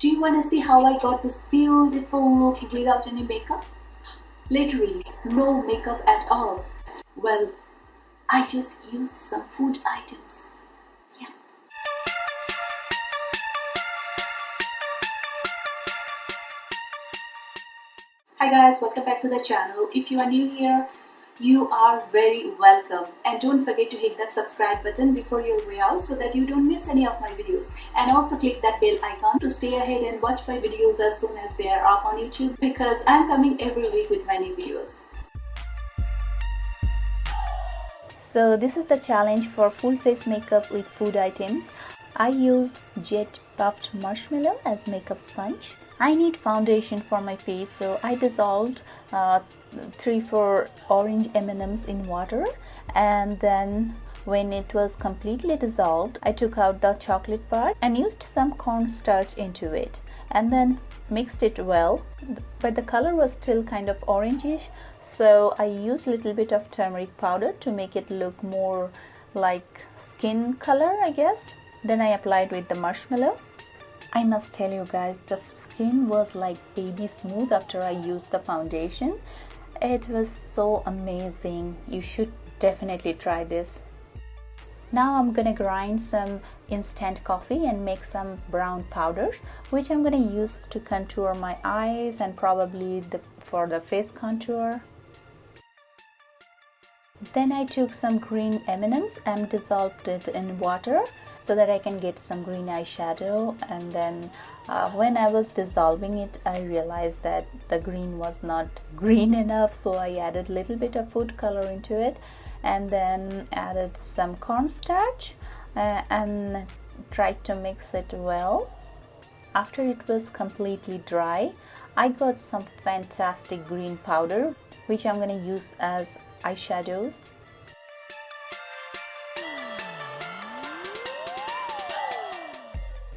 Do you want to see how I got this beautiful look without any makeup? Literally, no makeup at all. Well, I just used some food items. Yeah. Hi guys, welcome back to the channel. If you are new here, you are very welcome, and don't forget to hit the subscribe button before your way out so that you don't miss any of my videos, and also click that bell icon to stay ahead and watch my videos as soon as they are up on YouTube, because I'm coming every week with my new videos. So this is the challenge for full face makeup with food items. I used jet puffed marshmallow as makeup sponge. I need foundation for my face, so I dissolved 3-4 orange M&Ms in water, and then when it was completely dissolved, I took out the chocolate part and used some cornstarch into it, and then mixed it well, but the color was still kind of orangish, so I used a little bit of turmeric powder to make it look more like skin color, I guess. Then I applied with the marshmallow. I must tell you guys, the skin was like baby smooth after I used the foundation. It was so amazing. You should definitely try this. Now I'm gonna grind some instant coffee and make some brown powders, which I'm gonna use to contour my eyes and probably for the face contour. Then I took some green M&Ms and dissolved it in water so that I can get some green eyeshadow, and then when I was dissolving it, I realized that the green was not green enough, so I added a little bit of food color into it, and then added some cornstarch and tried to mix it well. After it was completely dry, I got some fantastic green powder, which I'm going to use as eyeshadows.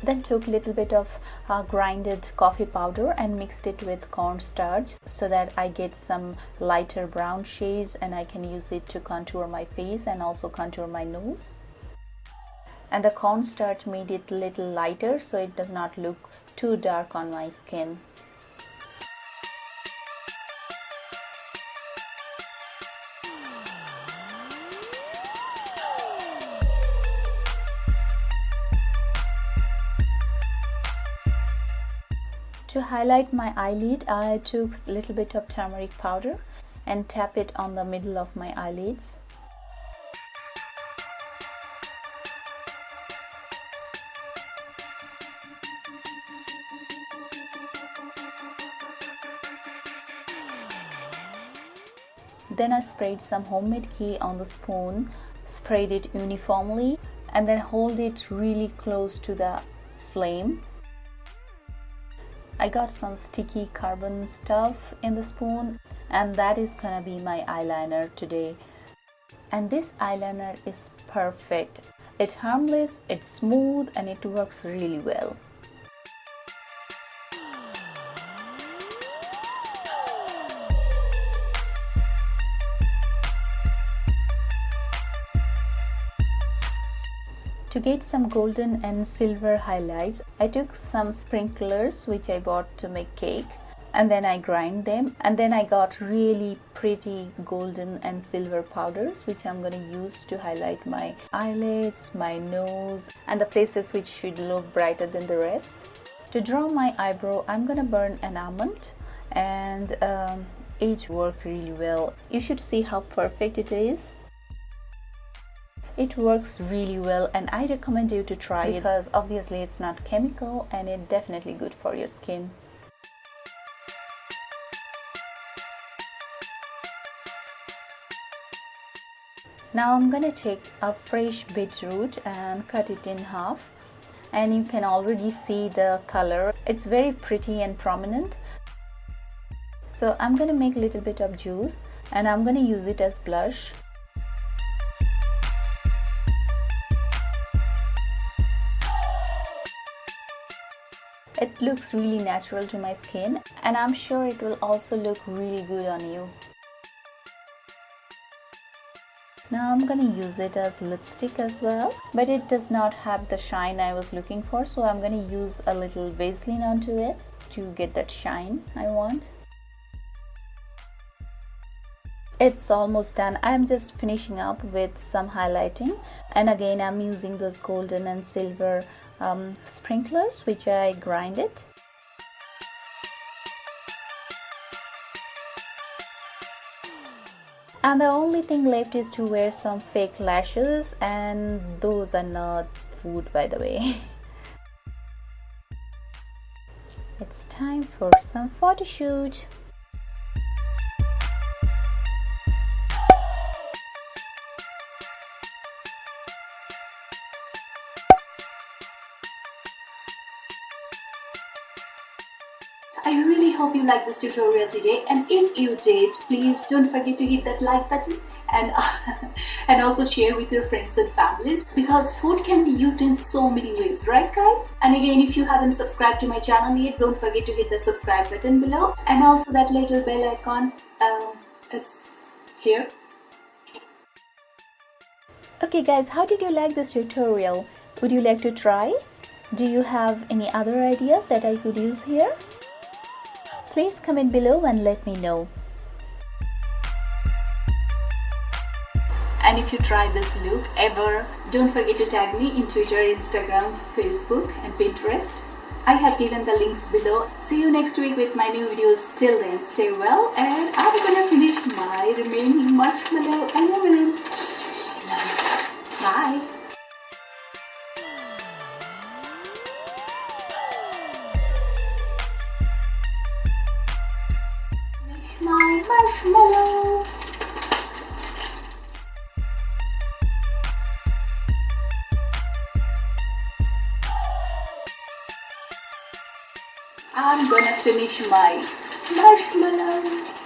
Then took a little bit of grinded coffee powder and mixed it with cornstarch so that I get some lighter brown shades, and I can use it to contour my face and also contour my nose. And the cornstarch made it a little lighter so it does not look too dark on my skin. To highlight my eyelid, I took a little bit of turmeric powder and tap it on the middle of my eyelids. Then I sprayed some homemade ghee on the spoon, sprayed it uniformly, and then hold it really close to the flame. I got some sticky carbon stuff in the spoon, and that is gonna be my eyeliner today. And this eyeliner is perfect. It's harmless, it's smooth, and it works really well. To get some golden and silver highlights, I took some sprinklers which I bought to make cake, and then I grind them, and then I got really pretty golden and silver powders which I'm going to use to highlight my eyelids, my nose, and the places which should look brighter than the rest. To draw my eyebrow, I'm going to burn an almond, and it worked really well. You should see how perfect it is. It works really well, and I recommend you to try it because obviously it's not chemical and it's definitely good for your skin. Now I'm gonna take a fresh beetroot and cut it in half, and you can already see the color. It's very pretty and prominent. So I'm gonna make a little bit of juice and I'm gonna use it as blush. It looks really natural to my skin, and I'm sure it will also look really good on you. Now I'm gonna use it as lipstick as well, but it does not have the shine I was looking for, so I'm gonna use a little Vaseline onto it to get that shine I want. It's almost done. I'm just finishing up with some highlighting, and again I'm using those golden and silver sprinklers which I grinded. And the only thing left is to wear some fake lashes, and those are not food, by the way. It's time for some photo shoot. I really hope you liked this tutorial today, and if you did, please don't forget to hit that like button and and also share with your friends and families, because food can be used in so many ways, right guys? And again, if you haven't subscribed to my channel yet, don't forget to hit the subscribe button below, and also that little bell icon, it's here. Okay guys, how did you like this tutorial? Would you like to try? Do you have any other ideas that I could use here? Please comment below and let me know. And if you try this look ever, don't forget to tag me in Twitter, Instagram, Facebook and Pinterest. I have given the links below. See you next week with my new videos. Till then, stay well, and I'm gonna finish my remaining marshmallow M&Ms. Bye. My marshmallow. I'm gonna finish my marshmallow.